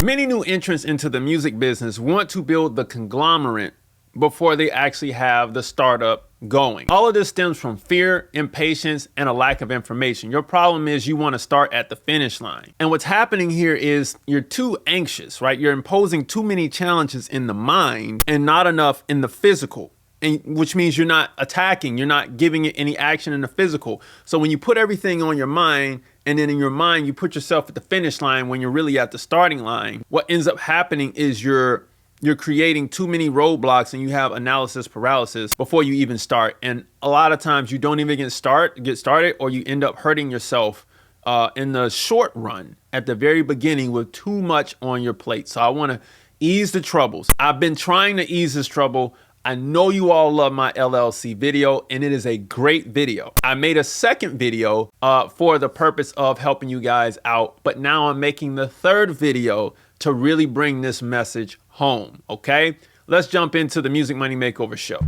Many new entrants into the music business want to build the conglomerate before they actually have the startup going. All of this stems from fear, impatience, and a lack of information. Your problem is you want to start at the finish line. And what's happening here is you're too anxious, right? You're imposing too many challenges in the mind and not enough in the physical. And which means you're not attacking, you're not giving it any action in the physical. So when you put everything on your mind, and then in your mind, you put yourself at the finish line when you're really at the starting line, what ends up happening is you're creating too many roadblocks and you have analysis paralysis before you even start. And a lot of times you don't even get started, or you end up hurting yourself in the short run at the very beginning with too much on your plate. So I want to ease the troubles. I've been trying to ease this trouble. I know you all love my LLC video, and it is a great video. I made a second video for the purpose of helping you guys out, but now I'm making the third video to really bring this message home, okay? Let's jump into the Music Money Makeover show.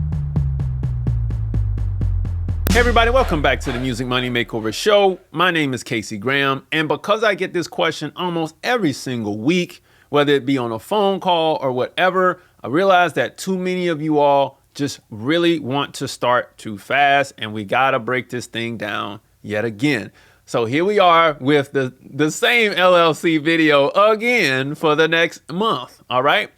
Hey everybody, welcome back to the Music Money Makeover show. My name is Casey Graham, and because I get this question almost every single week, whether it be on a phone call or whatever, I realize that too many of you all just really want to start too fast, and we gotta break this thing down yet again. So here we are with the same LLC video again for the next month, all right?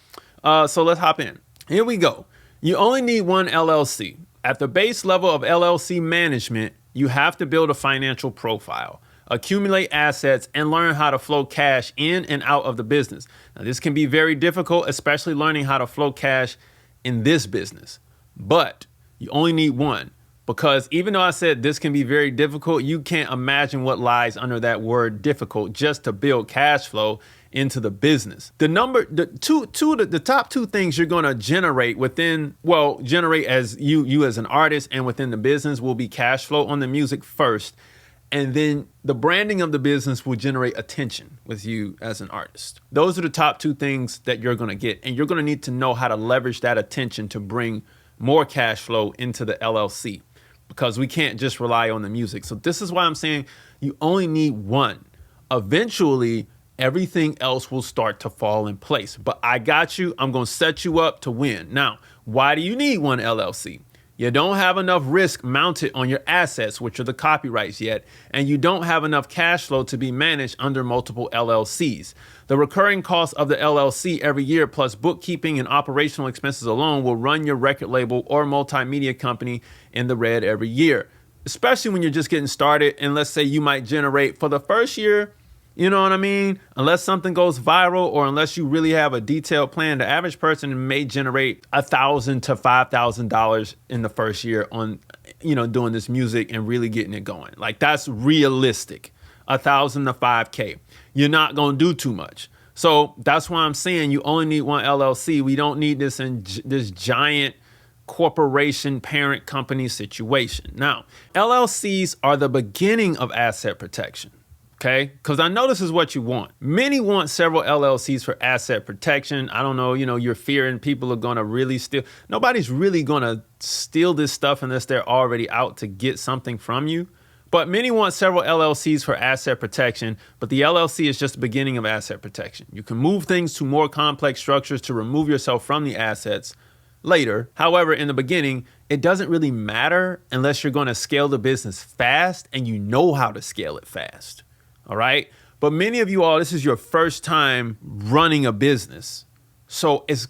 So let's hop in. Here we go. You only need one LLC. At the base level of LLC management, you have to build a financial profile, accumulate assets, and learn how to flow cash in and out of the business. Now, this can be very difficult, especially learning how to flow cash in this business. But you only need one, because even though I said this can be very difficult, you can't imagine what lies under that word difficult just to build cash flow into the business. The top two things you're going to generate generate as you as an artist and within the business will be cash flow on the music first. And then the branding of the business will generate attention with you as an artist. Those are the top two things that you're going to get. And you're going to need to know how to leverage that attention to bring more cash flow into the LLC, because we can't just rely on the music. So this is why I'm saying you only need one. Eventually, everything else will start to fall in place. But I got you. I'm going to set you up to win. Now, why do you need one LLC? You don't have enough risk mounted on your assets, which are the copyrights yet, and you don't have enough cash flow to be managed under multiple LLCs. The recurring cost of the LLC every year, plus bookkeeping and operational expenses alone, will run your record label or multimedia company in the red every year, especially when you're just getting started. And let's say you might generate for the first year, you know what I mean? Unless something goes viral or unless you really have a detailed plan, the average person may generate $1,000 to $5,000 in the first year on, doing this music and really getting it going. Like, that's realistic. 1,000 to 5K. You're not going to do too much. So that's why I'm saying you only need one LLC. We don't need this in this giant corporation parent company situation. Now, LLCs are the beginning of asset protection. Okay, because I know this is what you want. Many want several LLCs for asset protection. I don't know, you're fearing people are going to really steal. Nobody's really going to steal this stuff unless they're already out to get something from you. But many want several LLCs for asset protection, but the LLC is just the beginning of asset protection. You can move things to more complex structures to remove yourself from the assets later. However, in the beginning, it doesn't really matter unless you're going to scale the business fast and you know how to scale it fast. All right. But many of you all, this is your first time running a business. So it's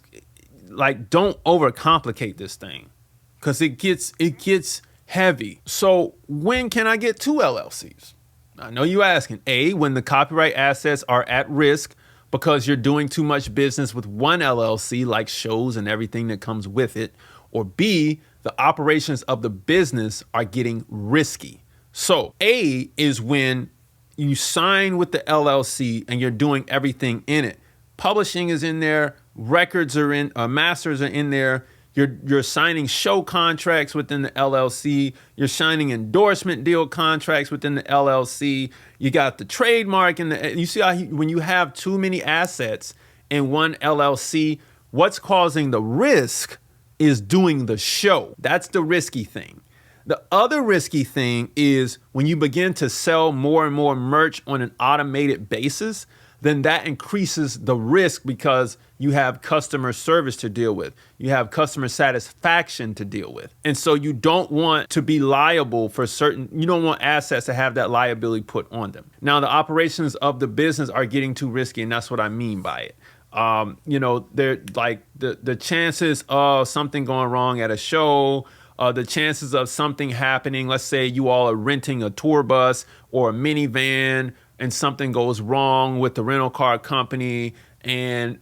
like, don't overcomplicate this thing because it gets heavy. So when can I get two LLCs? I know you're asking. A, when the copyright assets are at risk because you're doing too much business with one LLC, like shows and everything that comes with it. Or B, the operations of the business are getting risky. So A is when you sign with the LLC and you're doing everything in it. Publishing is in there, records are in, masters are in there. You're signing show contracts within the LLC. You're signing endorsement deal contracts within the LLC. You got the trademark you see how when you have too many assets in one LLC, what's causing the risk is doing the show. That's the risky thing. The other risky thing is when you begin to sell more and more merch on an automated basis, then that increases the risk because you have customer service to deal with. You have customer satisfaction to deal with. And so you don't want to be liable for you don't want assets to have that liability put on them. Now, the operations of the business are getting too risky, and that's what I mean by it. They're like the chances of something going wrong at a show, the chances of something happening. Let's say you all are renting a tour bus or a minivan and something goes wrong with the rental car company. And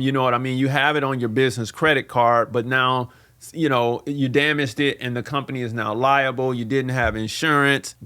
you know what I mean? You have it on your business credit card, but now, you damaged it and the company is now liable. You didn't have insurance.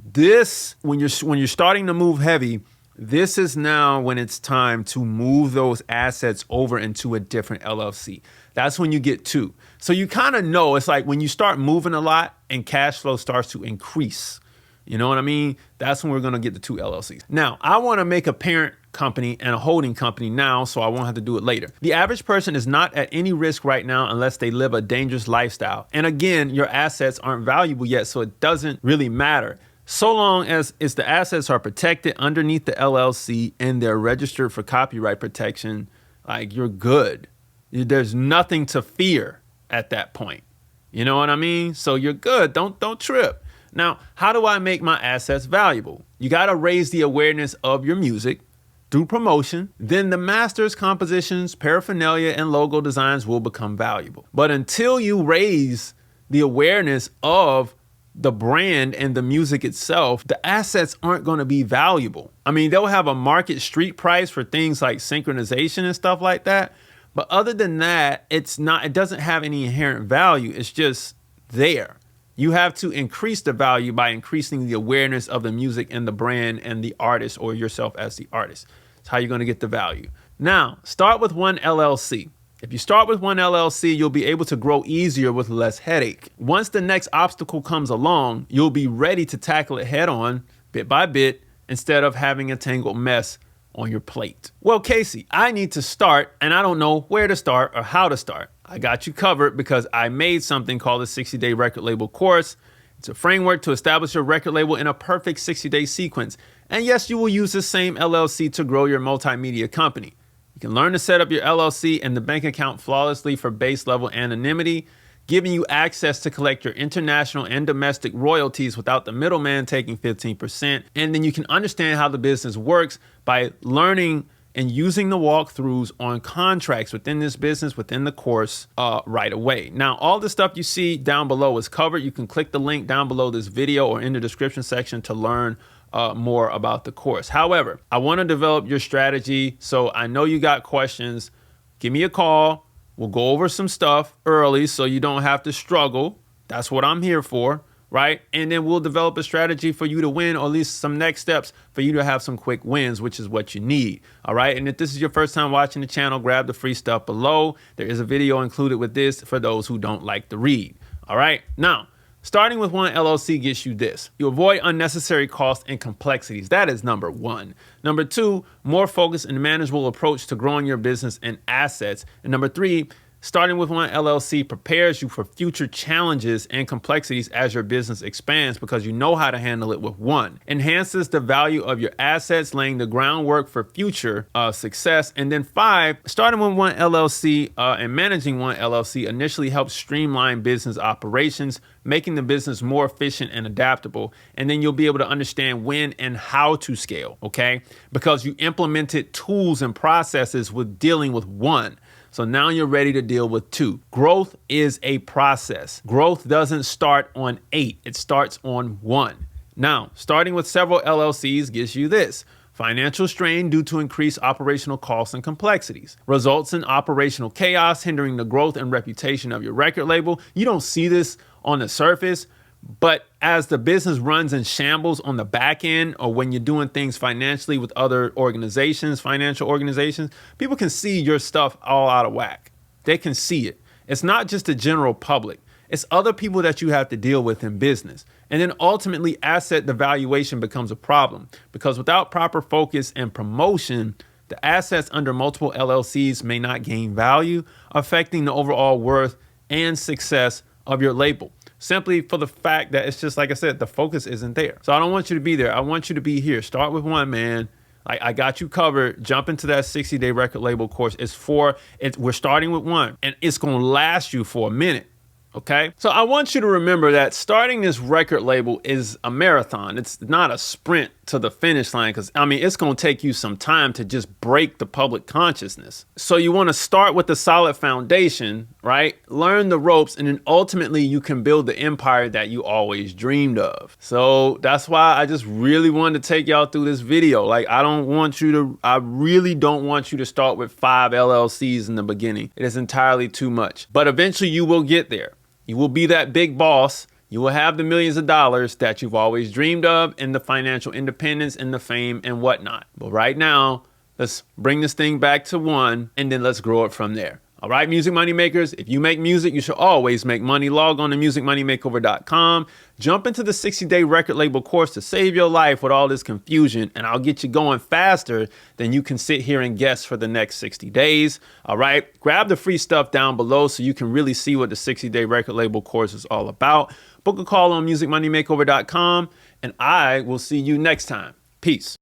When you're starting to move heavy, this is now when it's time to move those assets over into a different LLC. That's when you get two. So you kind of know, it's like when you start moving a lot and cash flow starts to increase. You know what I mean? That's when we're going to get the two LLCs. Now, I want to make a parent company and a holding company now, so I won't have to do it later. The average person is not at any risk right now unless they live a dangerous lifestyle. And again, your assets aren't valuable yet, so it doesn't really matter. So long as the assets are protected underneath the LLC and they're registered for copyright protection, like, you're good. There's nothing to fear at that point. You know what I mean? So you're good. Don't trip. Now, how do I make my assets valuable? You got to raise the awareness of your music through promotion. Then the masters, compositions, paraphernalia, and logo designs will become valuable. But until you raise the awareness of the brand and the music itself, the assets aren't going to be valuable. I mean, they'll have a market street price for things like synchronization and stuff like that. But other than that, it doesn't have any inherent value. It's just there. You have to increase the value by increasing the awareness of the music and the brand and the artist, or yourself as the artist. That's how you're going to get the value. Now, start with one LLC. If you start with one LLC, you'll be able to grow easier with less headache. Once the next obstacle comes along, you'll be ready to tackle it head on, bit by bit, instead of having a tangled mess on your plate. Well, Casey, I need to start, and I don't know where to start or how to start. I got you covered because I made something called the 60-Day Record Label Course. It's a framework to establish your record label in a perfect 60-day sequence. And yes, you will use the same LLC to grow your multimedia company. You can learn to set up your LLC and the bank account flawlessly for base level anonymity, giving you access to collect your international and domestic royalties without the middleman taking 15%. And then you can understand how the business works by learning and using the walkthroughs on contracts within this business, within the course right away. Now, all the stuff you see down below is covered. You can click the link down below this video or in the description section to learn more about the course. However, I want to develop your strategy. So I know you got questions. Give me a call. We'll go over some stuff early so you don't have to struggle. That's what I'm here for, right? And then we'll develop a strategy for you to win, or at least some next steps for you to have some quick wins, which is what you need. All right. And if this is your first time watching the channel, grab the free stuff below. There is a video included with this for those who don't like to read. All right. Now, starting with one LLC gets you this. You avoid unnecessary costs and complexities. That is number one. Number two, more focused and manageable approach to growing your business and assets. And number three, starting with one LLC prepares you for future challenges and complexities as your business expands because you know how to handle it with one. Enhances the value of your assets, laying the groundwork for future success. And then five, starting with one LLC and managing one LLC initially helps streamline business operations, making the business more efficient and adaptable. And then you'll be able to understand when and how to scale, okay? Because you implemented tools and processes with dealing with one. So now you're ready to deal with two. Growth is a process. Growth doesn't start on 8. It starts on 1. Now, starting with several LLCs gives you this. Financial strain due to increased operational costs and complexities. Results in operational chaos, hindering the growth and reputation of your record label. You don't see this on the surface, but as the business runs in shambles on the back end, or when you're doing things financially with other organizations, financial organizations, people can see your stuff all out of whack. They can see it. It's not just the general public. It's other people that you have to deal with in business. And then ultimately asset devaluation becomes a problem because without proper focus and promotion, the assets under multiple LLCs may not gain value, affecting the overall worth and success of your label. Simply for the fact that it's just like I said, the focus isn't there. So I don't want you to be there. I want you to be here. Start with one, man. I got you covered. Jump into that 60-day record label course. We're starting with one, and it's going to last you for a minute. Okay, so I want you to remember that starting this record label is a marathon. It's not a sprint to the finish line, because it's going to take you some time to just break the public consciousness. So you want to start with a solid foundation, right? Learn the ropes, and then ultimately you can build the empire that you always dreamed of. So that's why I just really wanted to take y'all through this video. Like, I really don't want you to start with 5 LLCs in the beginning. It is entirely too much, but eventually you will get there. You will be that big boss. You will have the millions of dollars that you've always dreamed of, and the financial independence and the fame and whatnot. But right now, let's bring this thing back to one, and then let's grow it from there. All right, music money makers, if you make music, you should always make money. Log on to musicmoneymakeover.com. Jump into the 60-day record label course to save your life with all this confusion, and I'll get you going faster than you can sit here and guess for the next 60 days. All right, grab the free stuff down below so you can really see what the 60-day record label course is all about. Book a call on musicmoneymakeover.com, and I will see you next time. Peace.